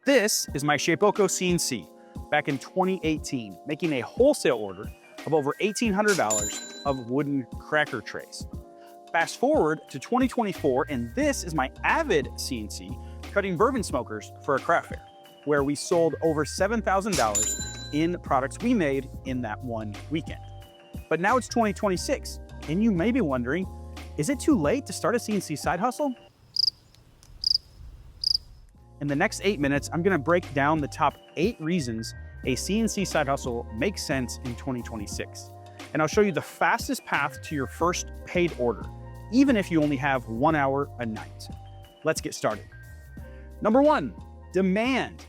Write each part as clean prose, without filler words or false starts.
This is my Shapeoko CNC back in 2018, making a wholesale order of over $1,800 of wooden cracker trays. Fast forward to 2024, and this is my Avid CNC cutting bourbon smokers for a craft fair, where we sold over $7,000 in products we made in that one weekend. But now it's 2026, and you may be wondering, is it too late to start a CNC side hustle? In the next 8 minutes, I'm gonna break down the top 8 reasons a CNC side hustle makes sense in 2026. And I'll show you the fastest path to your first paid order, even if you only have 1 hour a night. Let's get started. Number 1, demand.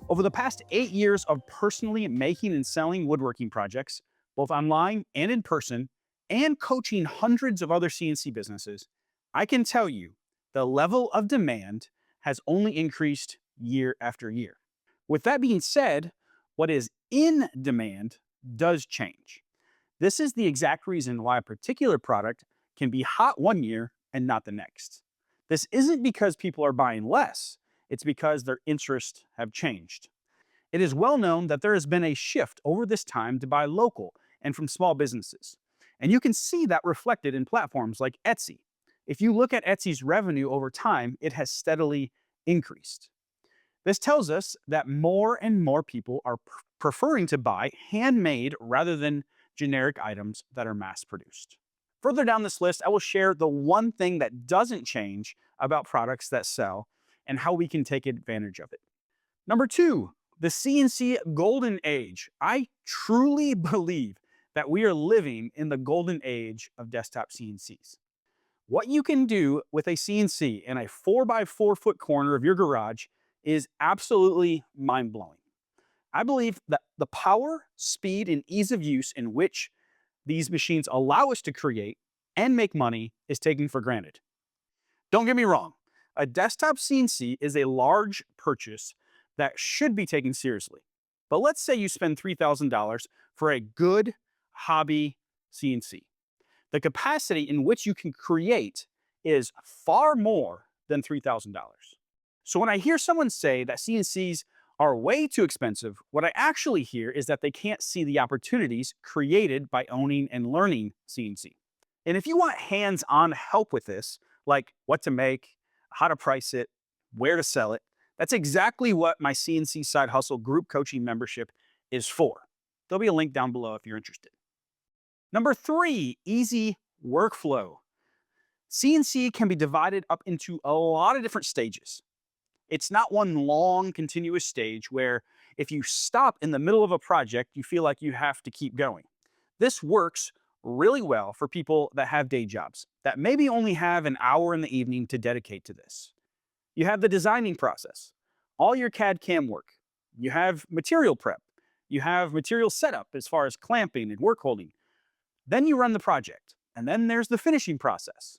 Over the past 8 years of personally making and selling woodworking projects, both online and in person, and coaching hundreds of other CNC businesses, I can tell you the level of demand has only increased year after year. With that being said, what is in demand does change. This is the exact reason why a particular product can be hot one year and not the next. This isn't because people are buying less, it's because their interests have changed. It is well known that there has been a shift over this time to buy local and from small businesses. And you can see that reflected in platforms like Etsy. If you look at Etsy's revenue over time, it has steadily increased. This tells us that more and more people are preferring to buy handmade rather than generic items that are mass produced. Further down this list, I will share the one thing that doesn't change about products that sell and how we can take advantage of it. Number 2, the CNC golden age. I truly believe that we are living in the golden age of desktop CNCs. What you can do with a CNC in a 4x4 foot corner of your garage is absolutely mind-blowing. I believe that the power, speed, and ease of use in which these machines allow us to create and make money is taken for granted. Don't get me wrong, a desktop CNC is a large purchase that should be taken seriously. But let's say you spend $3,000 for a good hobby CNC. The capacity in which you can create is far more than $3,000. So when I hear someone say that CNCs are way too expensive, what I actually hear is that they can't see the opportunities created by owning and learning CNC. And if you want hands-on help with this, like what to make, how to price it, where to sell it, that's exactly what my CNC Side Hustle group coaching membership is for. There'll be a link down below if you're interested. Number 3, easy workflow. CNC can be divided up into a lot of different stages. It's not one long continuous stage where if you stop in the middle of a project, you feel like you have to keep going. This works really well for people that have day jobs, that maybe only have an hour in the evening to dedicate to this. You have the designing process, all your CAD CAM work. You have material prep. You have material setup as far as clamping and work holding. Then you run the project, and then there's the finishing process.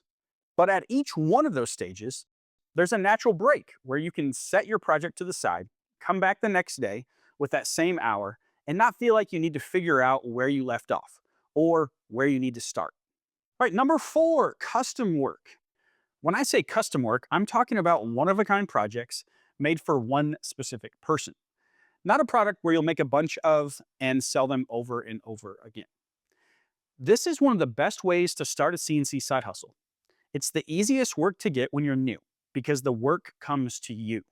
But at each one of those stages, there's a natural break where you can set your project to the side, come back the next day with that same hour, and not feel like you need to figure out where you left off or where you need to start. All right, number 4, custom work. When I say custom work, I'm talking about one-of-a-kind projects made for one specific person. Not a product where you'll make a bunch of and sell them over and over again. This is one of the best ways to start a CNC side hustle. It's the easiest work to get when you're new because the work comes to you.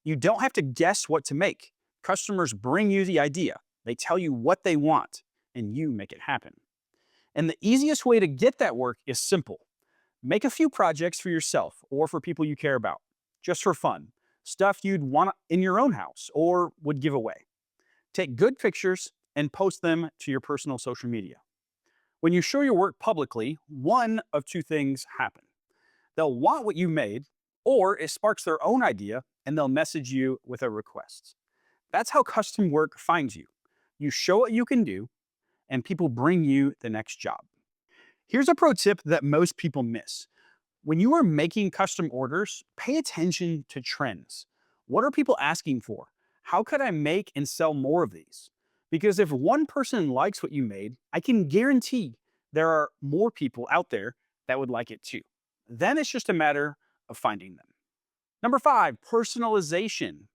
You don't have to guess what to make. Customers bring you the idea. They tell you what they want, and you make it happen. And the easiest way to get that work is simple. Make a few projects for yourself or for people you care about, just for fun. Stuff you'd want in your own house or would give away. Take good pictures and post them to your personal social media. When you show your work publicly, one of 2 things happen. They'll want what you made, or it sparks their own idea and they'll message you with a request. That's how custom work finds you. You show what you can do, and people bring you the next job. Here's a pro tip that most people miss. When you are making custom orders, pay attention to trends. What are people asking for? How could I make and sell more of these? Because if one person likes what you made, I can guarantee there are more people out there that would like it too. Then it's just a matter of finding them. Number 5, personalization.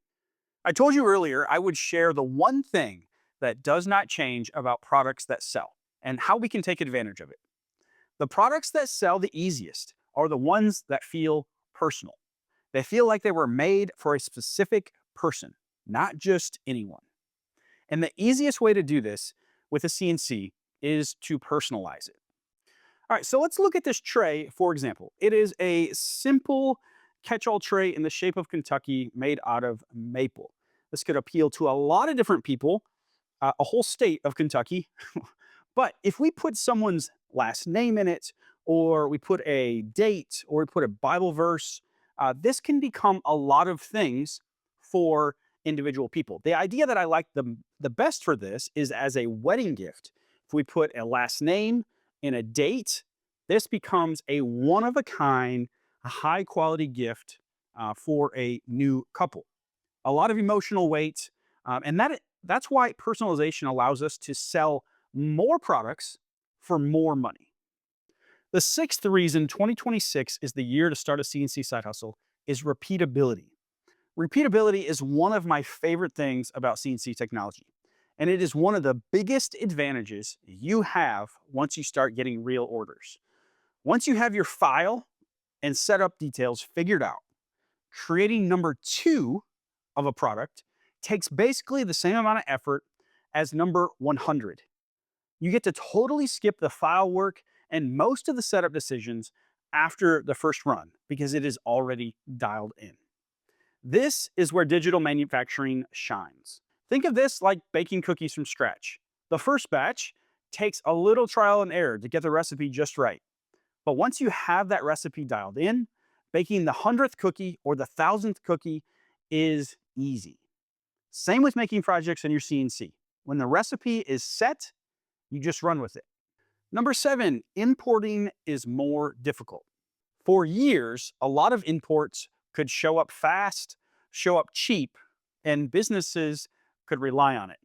I told you earlier I would share the one thing that does not change about products that sell and how we can take advantage of it. The products that sell the easiest are the ones that feel personal. They feel like they were made for a specific person, not just anyone. And the easiest way to do this with a CNC is to personalize it. All right, so let's look at this tray, for example. It is a simple catch-all tray in the shape of Kentucky made out of maple. This could appeal to a lot of different people, a whole state of Kentucky. But if we put someone's last name in it, or we put a date, or we put a Bible verse, this can become a lot of things for individual people. The idea that I like the best for this is as a wedding gift. If we put a last name and a date, this becomes a one-of-a-kind, high-quality gift for a new couple. A lot of emotional weight, and that's why personalization allows us to sell more products for more money. The sixth reason 2026 is the year to start a CNC side hustle is repeatability. Repeatability is one of my favorite things about CNC technology, and it is one of the biggest advantages you have once you start getting real orders. Once you have your file and setup details figured out, creating number 2 of a product takes basically the same amount of effort as number 100. You get to totally skip the file work and most of the setup decisions after the first run because it is already dialed in. This is where digital manufacturing shines. Think of this like baking cookies from scratch. The first batch takes a little trial and error to get the recipe just right. But once you have that recipe dialed in, baking the 100th cookie or the 1000th cookie is easy. Same with making projects in your CNC. When the recipe is set, you just run with it. Number 7, importing is more difficult. For years, a lot of imports could show up fast, show up cheap, and businesses could rely on it.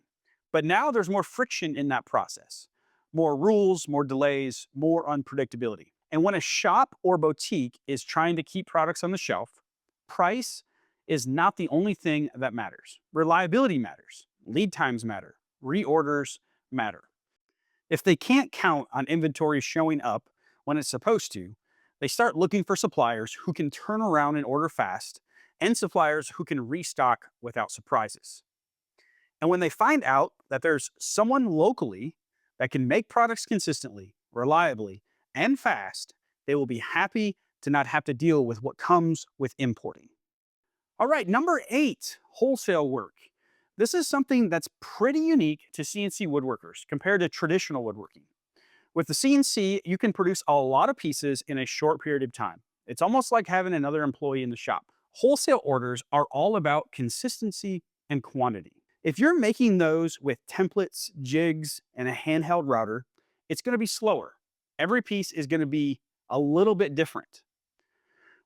But now there's more friction in that process. More rules, more delays, more unpredictability. And when a shop or boutique is trying to keep products on the shelf, price is not the only thing that matters. Reliability matters, lead times matter, reorders matter. If they can't count on inventory showing up when it's supposed to, they start looking for suppliers who can turn around and order fast, and suppliers who can restock without surprises. And when they find out that there's someone locally that can make products consistently, reliably, and fast, they will be happy to not have to deal with what comes with importing. All right, number 8, wholesale work. This is something that's pretty unique to CNC woodworkers compared to traditional woodworking. With the CNC, you can produce a lot of pieces in a short period of time. It's almost like having another employee in the shop. Wholesale orders are all about consistency and quantity. If you're making those with templates, jigs, and a handheld router, it's going to be slower. Every piece is going to be a little bit different.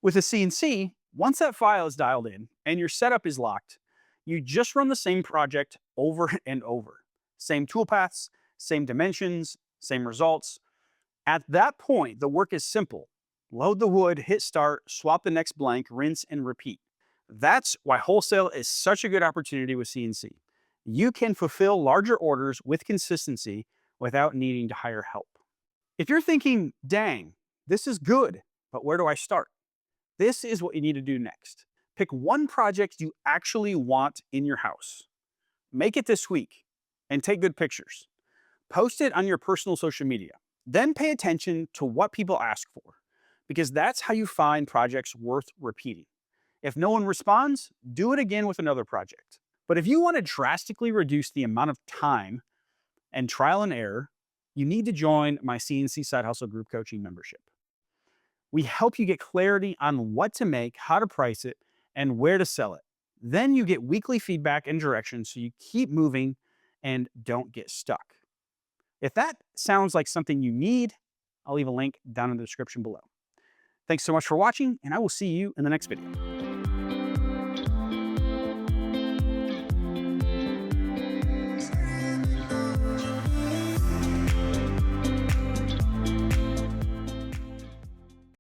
With a CNC, once that file is dialed in and your setup is locked, you just run the same project over and over. Same toolpaths, same dimensions, same results. At that point, the work is simple. Load the wood, hit start, swap the next blank, rinse, and repeat. That's why wholesale is such a good opportunity with CNC. You can fulfill larger orders with consistency without needing to hire help. If you're thinking, dang, this is good, but where do I start? This is what you need to do next. Pick one project you actually want in your house. Make it this week and take good pictures. Post it on your personal social media. Then pay attention to what people ask for, because that's how you find projects worth repeating. If no one responds, do it again with another project. But if you want to drastically reduce the amount of time and trial and error, you need to join my CNC Side Hustle Group Coaching membership. We help you get clarity on what to make, how to price it, and where to sell it. Then you get weekly feedback and direction so you keep moving and don't get stuck. If that sounds like something you need, I'll leave a link down in the description below. Thanks so much for watching, and I will see you in the next video.